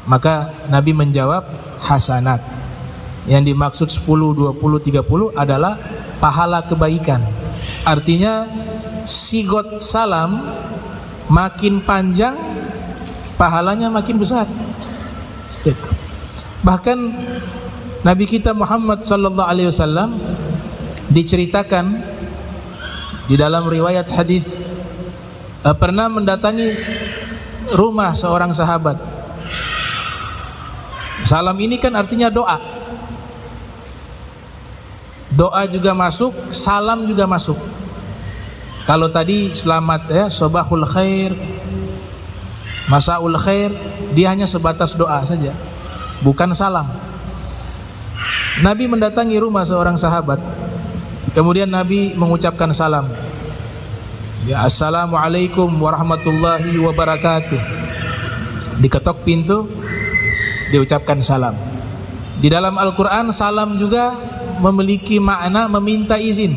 Maka Nabi menjawab hasanat. Yang dimaksud 10, 20, 30 adalah pahala kebaikan. Artinya sigot salam makin panjang, pahalanya makin besar. Gitu. Bahkan Nabi kita Muhammad sallallahu alaihi wasallam diceritakan di dalam riwayat hadis pernah mendatangi rumah seorang sahabat. Salam ini kan artinya doa. Doa juga masuk, salam juga masuk. Kalau tadi selamat ya, sobahul khair, masaul khair, dia hanya sebatas doa saja, bukan salam. Nabi mendatangi rumah seorang sahabat. Kemudian Nabi mengucapkan salam. Ya, assalamualaikum warahmatullahi wabarakatuh. Diketok pintu, diucapkan salam. Di dalam Al-Quran salam juga memiliki makna meminta izin.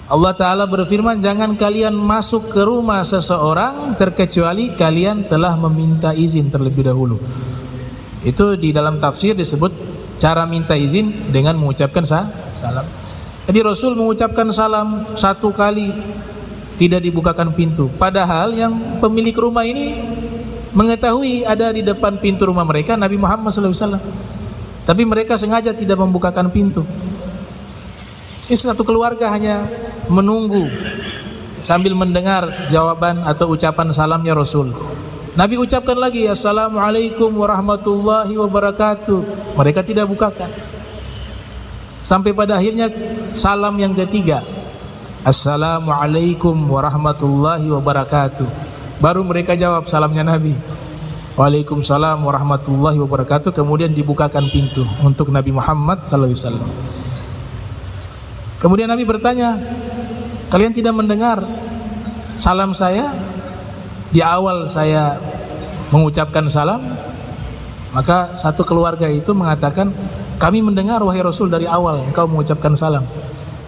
Allah Ta'ala berfirman, jangan kalian masuk ke rumah seseorang terkecuali kalian telah meminta izin terlebih dahulu. Itu di dalam tafsir disebut cara minta izin dengan mengucapkan salam. Jadi Rasul mengucapkan salam 1 kali tidak dibukakan pintu. Padahal yang pemilik rumah ini mengetahui ada di depan pintu rumah mereka Nabi Muhammad SAW. Tapi mereka sengaja tidak membukakan pintu. Ini satu keluarga hanya menunggu sambil mendengar jawaban atau ucapan salamnya Rasul. Nabi ucapkan lagi assalamualaikum warahmatullahi wabarakatuh. Mereka tidak bukakan. Sampai pada akhirnya salam yang ketiga, assalamualaikum warahmatullahi wabarakatuh. Baru mereka jawab salamnya Nabi, waalaikumsalam warahmatullahi wabarakatuh. Kemudian dibukakan pintu untuk Nabi Muhammad SAW. Kemudian Nabi bertanya, kalian tidak mendengar salam saya di awal saya mengucapkan salam? Maka satu keluarga itu mengatakan, kami mendengar wahai Rasul dari awal engkau mengucapkan salam,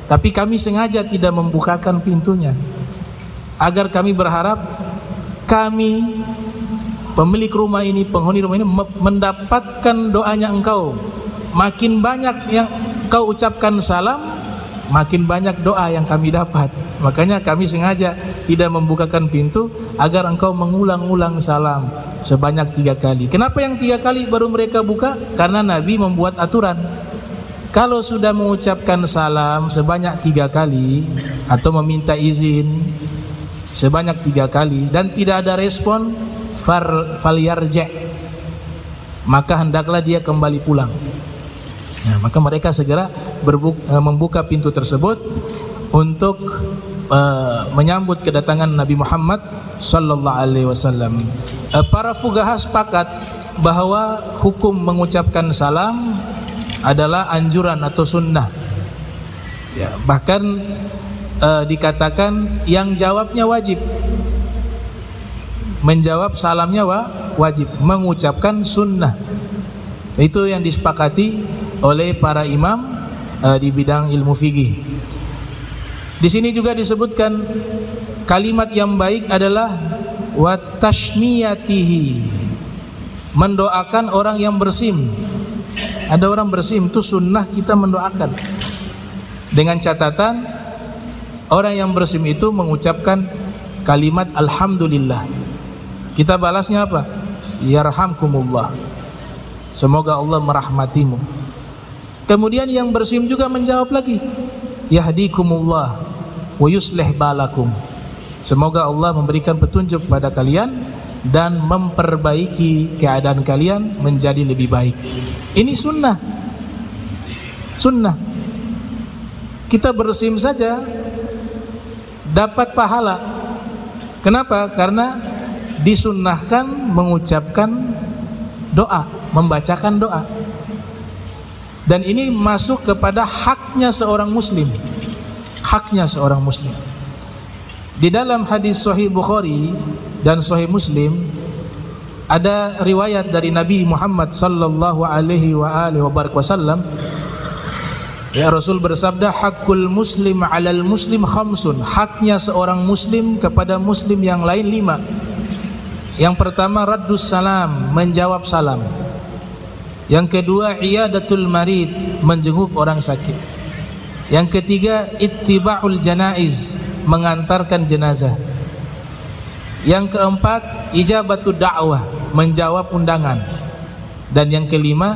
tapi kami sengaja tidak membukakan pintunya agar kami berharap kami pemilik rumah ini, penghuni rumah ini mendapatkan doanya engkau. Makin banyak yang engkau ucapkan salam, makin banyak doa yang kami dapat. Makanya kami sengaja tidak membukakan pintu agar engkau mengulang-ulang salam sebanyak 3 kali. Kenapa yang 3 kali baru mereka buka? Karena Nabi membuat aturan, kalau sudah mengucapkan salam sebanyak 3 kali atau meminta izin sebanyak 3 kali dan tidak ada respon, falyarja', maka hendaklah dia kembali pulang. Nah, maka mereka segera membuka pintu tersebut untuk menyambut kedatangan Nabi Muhammad sallallahu alaihi wasallam. Para fuqaha sepakat bahwa hukum mengucapkan salam adalah anjuran atau sunnah. Ya, bahkan dikatakan yang jawabnya wajib, menjawab salamnya wajib, mengucapkan sunnah. Itu yang disepakati oleh para imam di bidang ilmu fikih. Di sini juga disebutkan kalimat yang baik adalah wa tashmiyatihi, mendoakan orang yang bersim. Ada orang bersim, itu sunnah kita mendoakan. Dengan catatan orang yang bersim itu mengucapkan kalimat alhamdulillah. Kita balasnya apa? Yarhamkumullah, semoga Allah merahmatimu. Kemudian yang bersim juga menjawab lagi, yahdikumullah wa yuslih balakum, semoga Allah memberikan petunjuk pada kalian dan memperbaiki keadaan kalian menjadi lebih baik. Ini sunnah. Sunnah. Kita bersim saja dapat pahala. Kenapa? Karena disunnahkan mengucapkan doa, membacakan doa. Dan ini masuk kepada haknya seorang muslim. Haknya seorang muslim. Di dalam hadis Sahih Bukhari dan Sahih Muslim ada riwayat dari Nabi Muhammad sallallahu alaihi wasallam. Ya, Rasul bersabda, hakul muslim 'alal muslim khamsun. Haknya seorang muslim kepada muslim yang lain 5. Yang pertama raddus salam, menjawab salam. Yang kedua iyadatul marid, menjenguk orang sakit. Yang ketiga ittiba'ul janaiz, mengantarkan jenazah. Yang keempat ijabatud da'wah, menjawab undangan. Dan yang kelima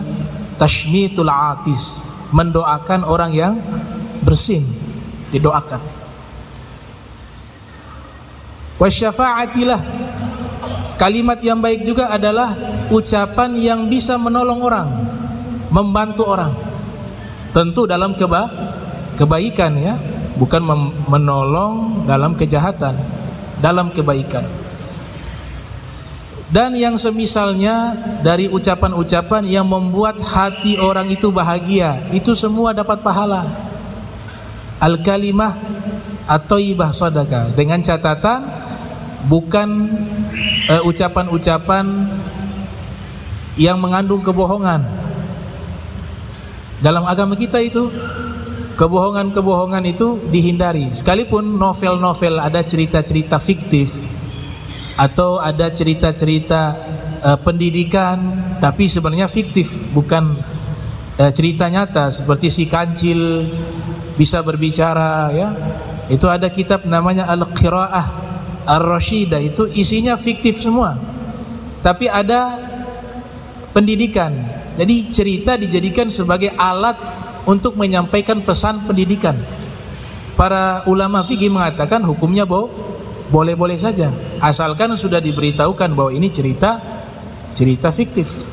tashmitul atis, mendoakan orang yang bersin, didoakan. Wasyafa'atilah, kalimat yang baik juga adalah ucapan yang bisa menolong orang, membantu orang. Tentu dalam kebaikan ya, bukan menolong dalam kejahatan, dalam kebaikan. Dan yang semisalnya dari ucapan-ucapan yang membuat hati orang itu bahagia, itu semua dapat pahala. Al-kalimah at-thayyibah shadaqah, dengan catatan bukan ucapan-ucapan yang mengandung kebohongan. Dalam agama kita itu kebohongan-kebohongan itu dihindari. Sekalipun novel-novel ada cerita-cerita fiktif atau ada cerita-cerita pendidikan, tapi sebenarnya fiktif, bukan cerita nyata. Seperti si kancil bisa berbicara ya. Itu ada kitab namanya Al-Qiraah Ar-Rashidah, itu isinya fiktif semua. Tapi ada pendidikan. Jadi cerita dijadikan sebagai alat untuk menyampaikan pesan pendidikan. Para ulama fikih mengatakan hukumnya boleh-boleh saja, asalkan sudah diberitahukan bahwa ini cerita fiktif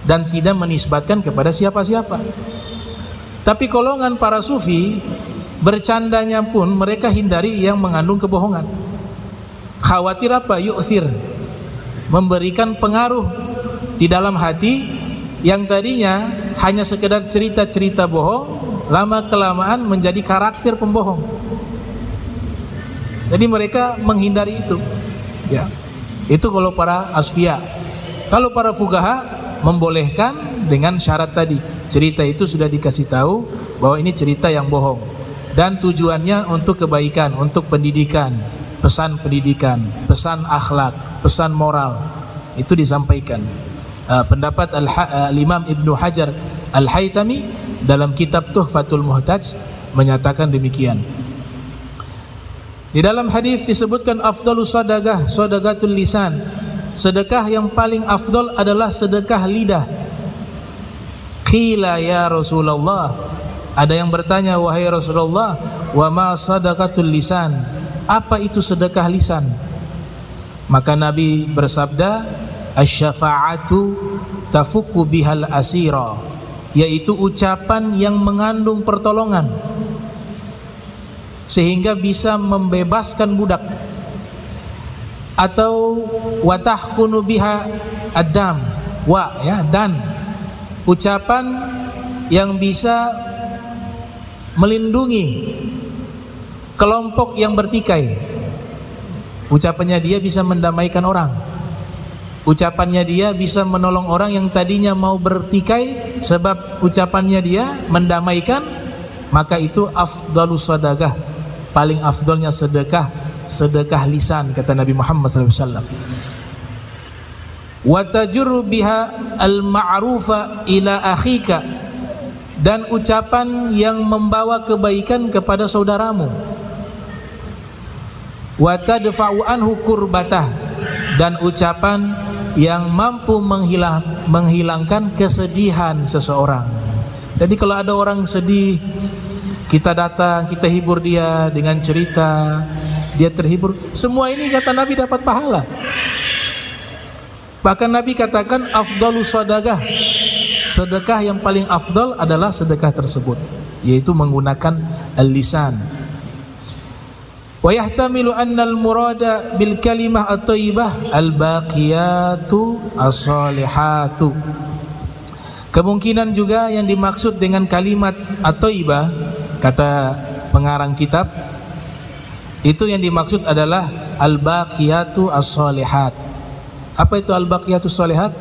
dan tidak menisbatkan kepada siapa-siapa. Tapi golongan para sufi bercandanya pun mereka hindari yang mengandung kebohongan. Khawatir apa? Yu'thir, memberikan pengaruh di dalam hati yang tadinya hanya sekedar cerita-cerita bohong, lama-kelamaan menjadi karakter pembohong. Jadi mereka menghindari itu. Ya. Itu kalau para asfiya. Kalau para fuqaha membolehkan dengan syarat tadi. Cerita itu sudah dikasih tahu bahwa ini cerita yang bohong dan tujuannya untuk kebaikan, untuk pendidikan, pesan pendidikan, pesan akhlak, pesan moral. Itu disampaikan. Pendapat Al-Imam Ibnu Hajar Al-Haytami dalam kitab Tuhfatul Muhtaj menyatakan demikian. Di dalam hadis disebutkan afdalus sadaqah sadaqatul lisan. Sedekah yang paling afdal adalah sedekah lidah. Qila ya Rasulullah, ada yang bertanya, wahai Rasulullah, wa ma sadaqatul lisan? Apa itu sedekah lisan? Maka Nabi bersabda, asy-syafa'atu tafukku bihal asira. yaitu ucapan yang mengandung pertolongan sehingga bisa membebaskan budak, atau watahkunu biha adam dan ucapan yang bisa melindungi kelompok yang bertikai. Ucapannya dia bisa mendamaikan orang, ucapannya dia bisa menolong orang yang tadinya mau bertikai, sebab ucapannya dia mendamaikan, maka itu afdalus sadaqah, paling afdalnya sedekah lisan, kata Nabi Muhammad SAW. Wa tajurru biha al-ma'rufa ila akhika, dan ucapan yang membawa kebaikan kepada saudaramu. Wa tadfa'u anhu kurbatah, dan ucapan yang mampu menghilangkan kesedihan seseorang. Jadi kalau ada orang sedih, kita datang, kita hibur dia dengan cerita, dia terhibur. Semua ini kata Nabi dapat pahala. Bahkan Nabi katakan afdalus sadaqah, sedekah yang paling afdal adalah sedekah tersebut, yaitu menggunakan al-lisan. Wa yahtamilu anna al-murada bil kalimah at-thayyibah al-baqiyatu as-salihatu. Kemungkinan juga yang dimaksud dengan kalimat at-thayyibah, kata pengarang kitab, itu yang dimaksud adalah al-baqiyatu as-salihat. Apa itu al-baqiyatu as-salihat?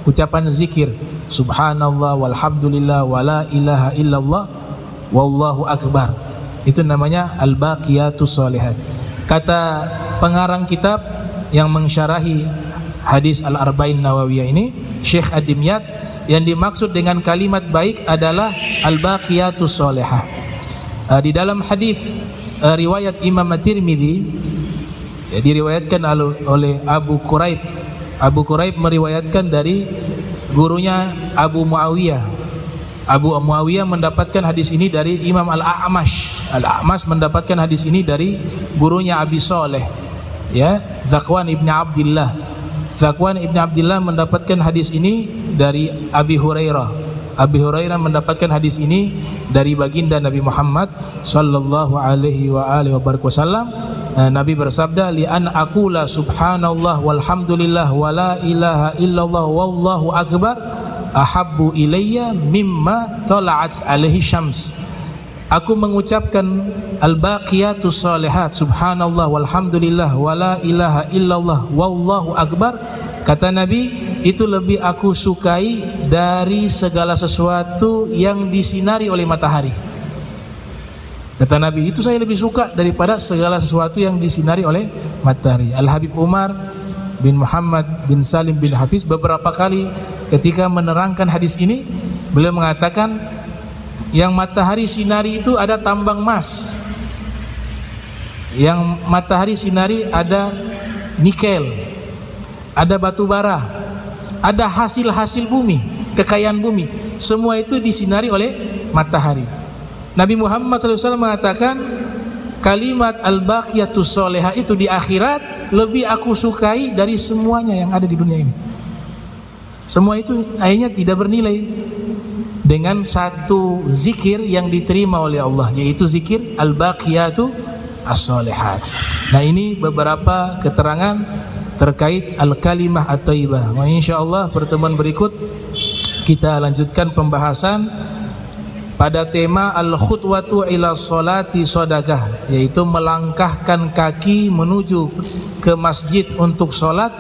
Ucapan zikir subhanallah walhamdulillah wala ilaha illallah wallahu akbar. Itu namanya al-baqiyatu as-salihat. Kata pengarang kitab yang mensyarahi hadis al-arba'in nawawiyah ini, Syekh Ad-Dimyat, yang dimaksud dengan kalimat baik adalah al-baqiyatu as-salihah. Di dalam hadis riwayat Imam At-Tirmidzi, diriwayatkan oleh Abu Quraib. Abu Quraib meriwayatkan dari gurunya Abu Muawiyah. Abu Muawiyah mendapatkan hadis ini dari Imam Al-A'mash. Al-A'mash mendapatkan hadis ini dari gurunya Abi Saleh, Zakwan ibn Abdillah. Zakwan ibn Abdillah mendapatkan hadis ini dari Abi Hurairah. Abi Hurairah mendapatkan hadis ini dari baginda Nabi Muhammad sallallahu alaihi wasallam. Nabi bersabda, li an aqula subhanallah walhamdulillah wala ilaha illallah wallahu akbar ahabbu ilayya mimma tala'at alaihi syams. Aku mengucapkan al-baqiyatus salihat subhanallah walhamdulillah wala ilaha illallah wallahu akbar, kata Nabi, itu lebih aku sukai dari segala sesuatu yang disinari oleh matahari. Kata Nabi, itu saya lebih suka daripada segala sesuatu yang disinari oleh matahari. Al-Habib Umar bin Muhammad bin Salim bin Hafiz beberapa kali ketika menerangkan hadis ini, beliau mengatakan yang matahari sinari itu ada tambang emas, yang matahari sinari ada nikel, ada batu bara, ada hasil-hasil bumi, kekayaan bumi, semua itu disinari oleh matahari. Nabi Muhammad SAW mengatakan kalimat al-baqiyatus sholihah itu di akhirat lebih aku sukai dari semuanya yang ada di dunia ini. Semua itu akhirnya tidak bernilai dengan satu zikir yang diterima oleh Allah, yaitu zikir al-baqiyatu as-sholihat. Nah, ini beberapa keterangan terkait al-kalimah at-thayyibah. Nah, insyaallah pertemuan berikut kita lanjutkan pembahasan pada tema al-khutwatu ila sholati shadaqah, yaitu melangkahkan kaki menuju ke masjid untuk sholat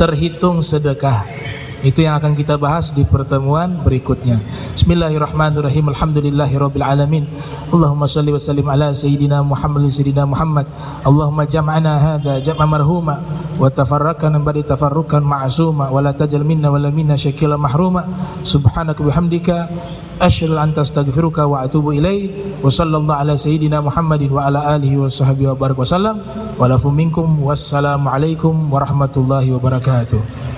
terhitung sedekah. Itu yang akan kita bahas di pertemuan berikutnya. Bismillahirrahmanirrahim. Alhamdulillahirabbil alamin. Allahumma shalli wa sallim ala sayyidina Muhammad. Allahumma jam'ana hadza jam'a marhuma wa tafarraqna ba'da tafarruqan ma'suma wa la tajal minna wa la minna syakila mahruma. Subhanaka bihamdika asyhadu an astaghfiruka wa atubu ilaik. Wa sallallahu ala sayyidina Muhammadin wa ala alihi wa sahbihi wa baraka wasallam. Wa lafu minkum wassalamu alaikum warahmatullahi wabarakatuh.